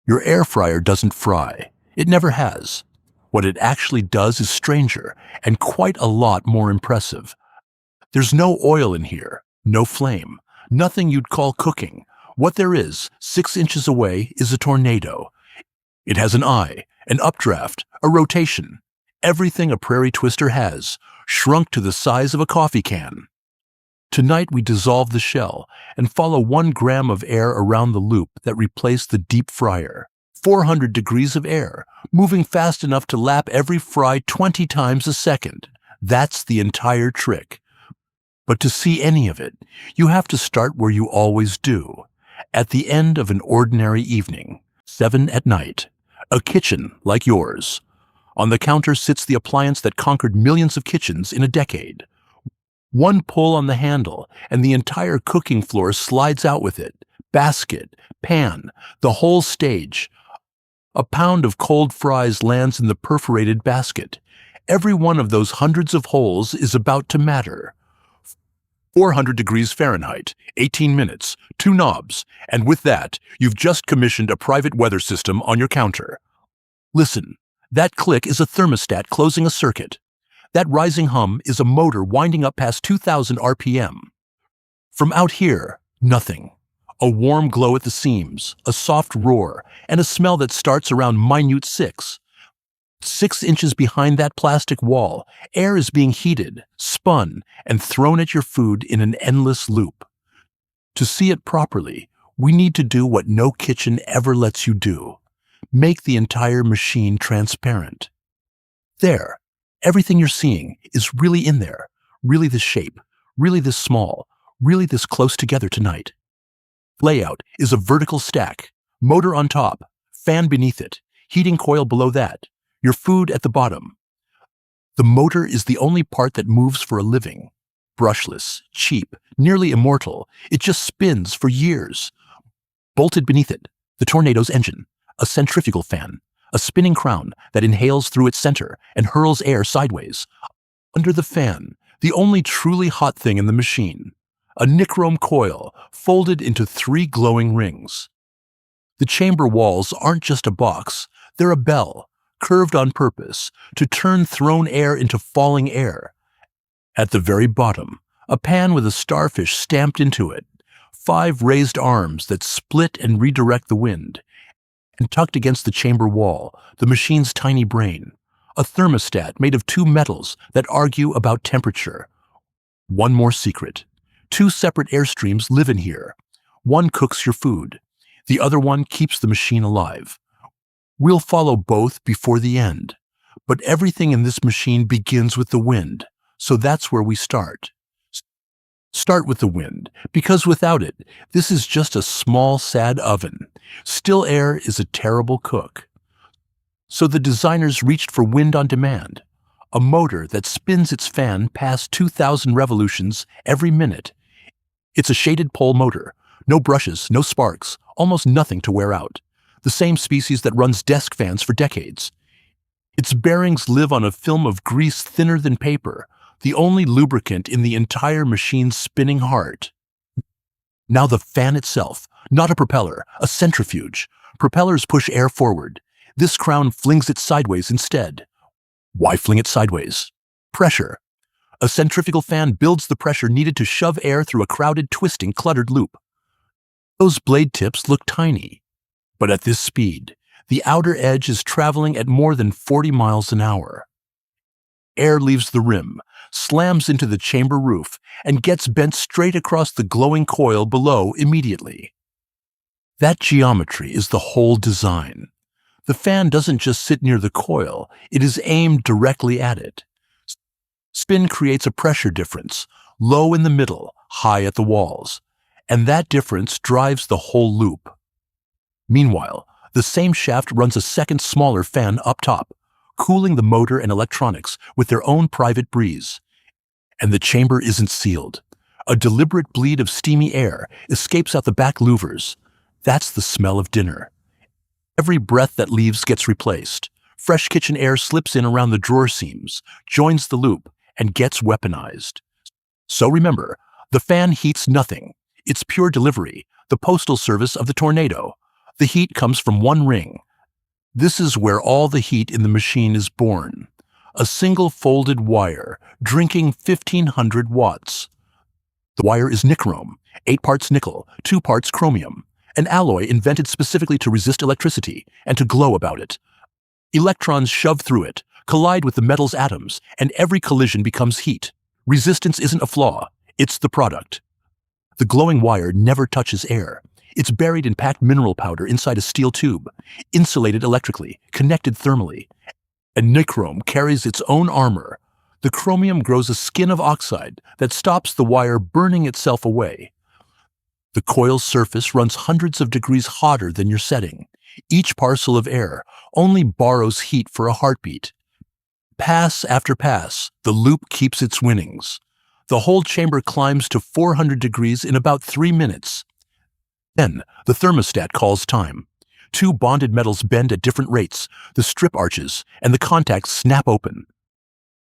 Your air fryer doesn't fry. It never has. What it actually does is stranger and quite a lot more impressive. There's no oil in here, no flame, nothing you'd call cooking. What there is, 6 inches away, is a tornado. It has an eye, an updraft, a rotation. Everything a prairie twister has, shrunk to the size of a coffee can. Tonight we dissolve the shell and follow 1 gram of air around the loop that replaced the deep fryer. 400 degrees of air, moving fast enough to lap every fry 20 times a second. That's the entire trick. But to see any of it, you have to start where you always do, at the end of an ordinary evening, 7 at night. A kitchen like yours. On the counter sits the appliance that conquered millions of kitchens in a decade. 1 pull on the handle, and the entire cooking floor slides out with it. Basket, pan, the whole stage. A pound of cold fries lands in the perforated basket. Every one of those hundreds of holes is about to matter. 400 degrees Fahrenheit, 18 minutes, 2 knobs, and with that, you've just commissioned a private weather system on your counter. Listen, that click is a thermostat closing a circuit. That rising hum is a motor winding up past 2,000 RPM. From out here, nothing. A warm glow at the seams, a soft roar, and a smell that starts around minute 6. 6 inches behind that plastic wall, air is being heated, spun, and thrown at your food in an endless loop. To see it properly, we need to do what no kitchen ever lets you do. Make the entire machine transparent. There, everything you're seeing is really in there, really this shape, really this small, really this close together tonight. Layout is a vertical stack, motor on top, fan beneath it, heating coil below that, your food at the bottom. The motor is the only part that moves for a living. Brushless, cheap, nearly immortal, it just spins for years. Bolted beneath it, the tornado's engine, a centrifugal fan, a spinning crown that inhales through its center and hurls air sideways. Under the fan, the only truly hot thing in the machine, a nichrome coil folded into 3 glowing rings. The chamber walls aren't just a box, they're a bell, curved on purpose to turn thrown air into falling air. At the very bottom, a pan with a starfish stamped into it, 5 raised arms that split and redirect the wind, and tucked against the chamber wall, the machine's tiny brain, a thermostat made of 2 metals that argue about temperature. One more secret. 2 separate airstreams live in here. One cooks your food. The other one keeps the machine alive. We'll follow both before the end. But everything in this machine begins with the wind, so that's where we start. Start with the wind, because without it, this is just a small, sad oven. Still air is a terrible cook. So the designers reached for wind on demand, a motor that spins its fan past 2,000 revolutions every minute. It's a shaded pole motor, no brushes, no sparks, almost nothing to wear out. The same species that runs desk fans for decades. Its bearings live on a film of grease thinner than paper, the only lubricant in the entire machine's spinning heart. Now the fan itself, not a propeller, a centrifuge. Propellers push air forward. This crown flings it sideways instead. Why fling it sideways? Pressure. A centrifugal fan builds the pressure needed to shove air through a crowded, twisting, cluttered loop. Those blade tips look tiny, but at this speed, the outer edge is traveling at more than 40 miles an hour. Air leaves the rim, slams into the chamber roof, and gets bent straight across the glowing coil below immediately. That geometry is the whole design. The fan doesn't just sit near the coil, it is aimed directly at it. Spin creates a pressure difference, low in the middle, high at the walls, and that difference drives the whole loop. Meanwhile, the same shaft runs a second smaller fan up top, cooling the motor and electronics with their own private breeze. And the chamber isn't sealed. A deliberate bleed of steamy air escapes out the back louvers. That's the smell of dinner. Every breath that leaves gets replaced. Fresh kitchen air slips in around the drawer seams, joins the loop, and gets weaponized. So remember, the fan heats nothing. It's pure delivery, the postal service of the tornado. The heat comes from one ring. This is where all the heat in the machine is born. A single folded wire, drinking 1,500 watts. The wire is nichrome, 8 parts nickel, 2 parts chromium, an alloy invented specifically to resist electricity and to glow about it. Electrons shove through it, collide with the metal's atoms, and every collision becomes heat. Resistance isn't a flaw, it's the product. The glowing wire never touches air. It's buried in packed mineral powder inside a steel tube, insulated electrically, connected thermally. And nichrome carries its own armor. The chromium grows a skin of oxide that stops the wire burning itself away. The coil's surface runs hundreds of degrees hotter than your setting. Each parcel of air only borrows heat for a heartbeat. Pass after pass, the loop keeps its winnings. The whole chamber climbs to 400 degrees in about 3 minutes. Then, the thermostat calls time. 2 bonded metals bend at different rates, the strip arches, and the contacts snap open.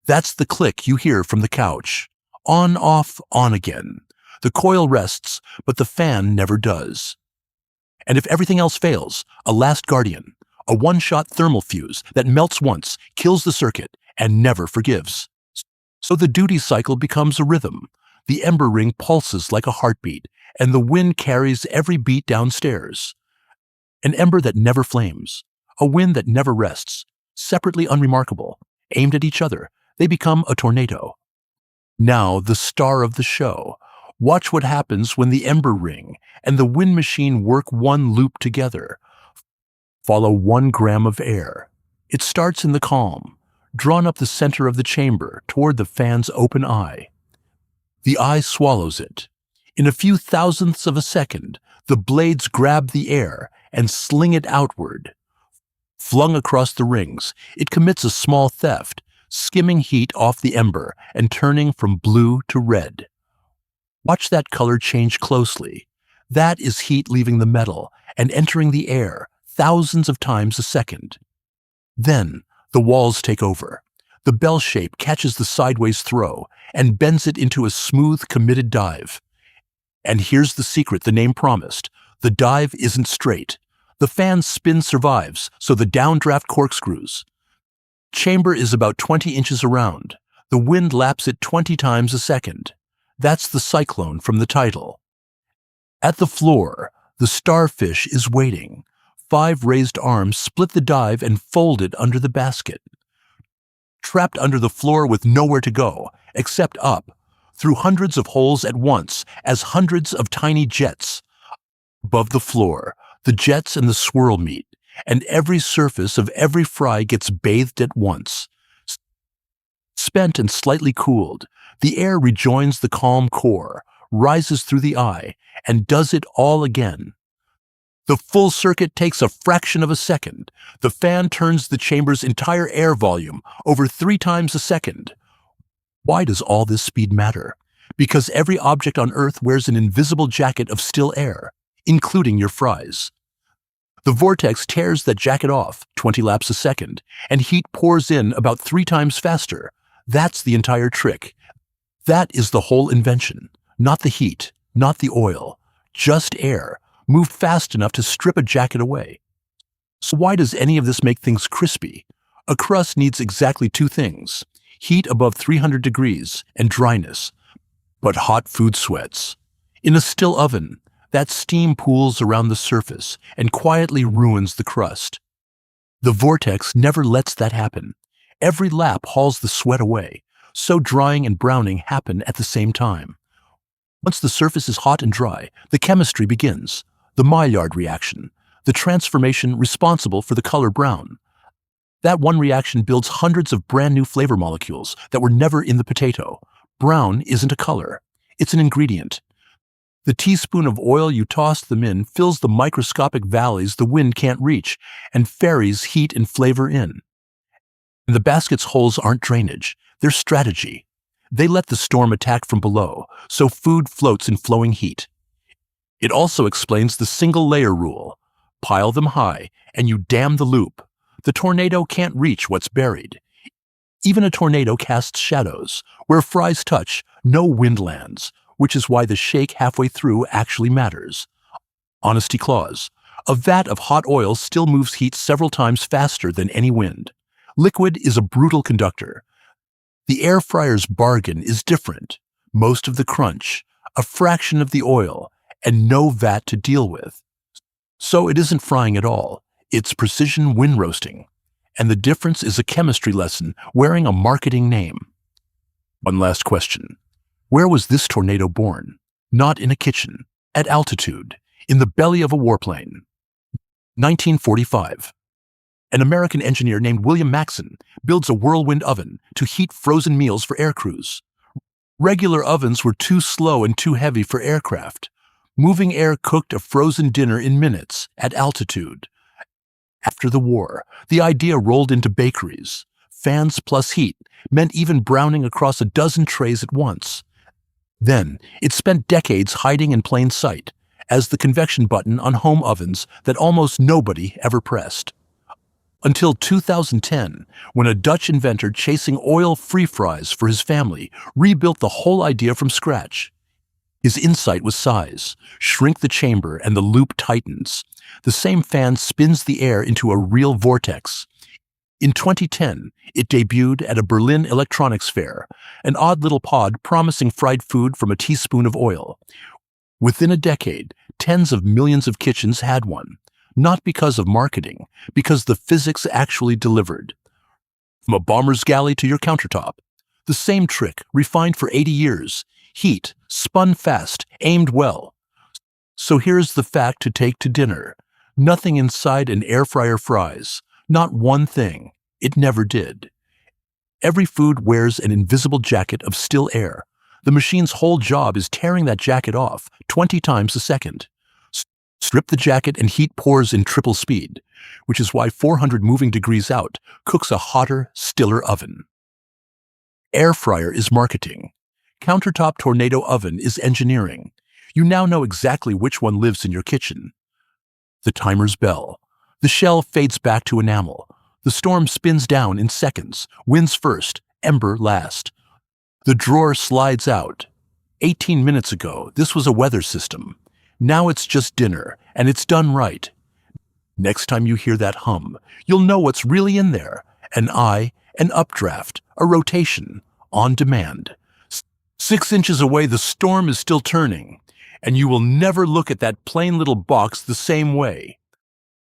That's the click you hear from the couch. On, off, on again. The coil rests, but the fan never does. And if everything else fails, a last guardian, a one-shot thermal fuse that melts once, kills the circuit, and never forgives. So the duty cycle becomes a rhythm. The ember ring pulses like a heartbeat, and the wind carries every beat downstairs. An ember that never flames, a wind that never rests, separately unremarkable, aimed at each other, they become a tornado. Now the star of the show. Watch what happens when the ember ring and the wind machine work one loop together. Follow 1 gram of air. It starts in the calm, drawn up the center of the chamber toward the fan's open eye. The eye swallows it. In a few thousandths of a second, the blades grab the air and sling it outward. Flung across the rings, it commits a small theft, skimming heat off the ember and turning from blue to red. Watch that color change closely. That is heat leaving the metal and entering the air thousands of times a second. Then, the walls take over. The bell shape catches the sideways throw and bends it into a smooth, committed dive. And here's the secret the name promised. The dive isn't straight. The fan's spin survives, so the downdraft corkscrews. Chamber is about 20 inches around. The wind laps it 20 times a second. That's the cyclone from the title. At the floor, the starfish is waiting. 5 raised arms split the dive and fold it under the basket. Trapped under the floor with nowhere to go, except up, through hundreds of holes at once as hundreds of tiny jets. Above the floor, the jets and the swirl meet, and every surface of every fry gets bathed at once. Spent and slightly cooled, the air rejoins the calm core, rises through the eye, and does it all again. The full circuit takes a fraction of a second. The fan turns the chamber's entire air volume over 3 times a second. Why does all this speed matter? Because every object on Earth wears an invisible jacket of still air, including your fries. The vortex tears that jacket off 20 laps a second, and heat pours in about 3 times faster. That's the entire trick. That is the whole invention. Not the heat, not the oil, just air, moved fast enough to strip a jacket away. So why does any of this make things crispy? A crust needs exactly 2 things: heat above 300 degrees and dryness. But hot food sweats. In a still oven, that steam pools around the surface and quietly ruins the crust. The vortex never lets that happen. Every lap hauls the sweat away, so drying and browning happen at the same time. Once the surface is hot and dry, the chemistry begins. The Maillard reaction, the transformation responsible for the color brown. That one reaction builds hundreds of brand new flavor molecules that were never in the potato. Brown isn't a color, it's an ingredient. The teaspoon of oil you toss them in fills the microscopic valleys the wind can't reach and ferries heat and flavor in. And the basket's holes aren't drainage, they're strategy. They let the storm attack from below, so food floats in flowing heat. It also explains the single-layer rule. Pile them high, and you dam the loop. The tornado can't reach what's buried. Even a tornado casts shadows. Where fries touch, no wind lands, which is why the shake halfway through actually matters. Honesty clause. A vat of hot oil still moves heat several times faster than any wind. Liquid is a brutal conductor. The air fryer's bargain is different. Most of the crunch, a fraction of the oil, and no vat to deal with. So it isn't frying at all. It's precision wind roasting. And the difference is a chemistry lesson wearing a marketing name. One last question. Where was this tornado born? Not in a kitchen, at altitude, in the belly of a warplane. 1945. An American engineer named William Maxon builds a whirlwind oven to heat frozen meals for air crews. Regular ovens were too slow and too heavy for aircraft. Moving air cooked a frozen dinner in minutes at altitude. After the war, the idea rolled into bakeries. Fans plus heat meant even browning across a dozen trays at once. Then, it spent decades hiding in plain sight as the convection button on home ovens that almost nobody ever pressed. Until 2010, when a Dutch inventor chasing oil-free fries for his family rebuilt the whole idea from scratch. His insight was size. Shrink the chamber and the loop tightens. The same fan spins the air into a real vortex. In 2010, it debuted at a Berlin electronics fair, an odd little pod promising fried food from a teaspoon of oil. Within a decade, tens of millions of kitchens had one. Not because of marketing, because the physics actually delivered. From a bomber's galley to your countertop. The same trick, refined for 80 years. Heat, spun fast, aimed well. So here's the fact to take to dinner. Nothing inside an air fryer fries. Not one thing. It never did. Every food wears an invisible jacket of still air. The machine's whole job is tearing that jacket off 20 times a second. Strip the jacket and heat pours in triple speed, which is why 400 moving degrees out cooks a hotter, stiller oven. Air fryer is marketing. Countertop tornado oven is engineering. You now know exactly which one lives in your kitchen. The timer's bell. The shell fades back to enamel. The storm spins down in seconds, winds first, ember last. The drawer slides out. 18 minutes ago, this was a weather system. Now it's just dinner, and it's done right. Next time you hear that hum, you'll know what's really in there. An eye, an updraft, a rotation, on demand. 6 inches away, the storm is still turning, and you will never look at that plain little box the same way.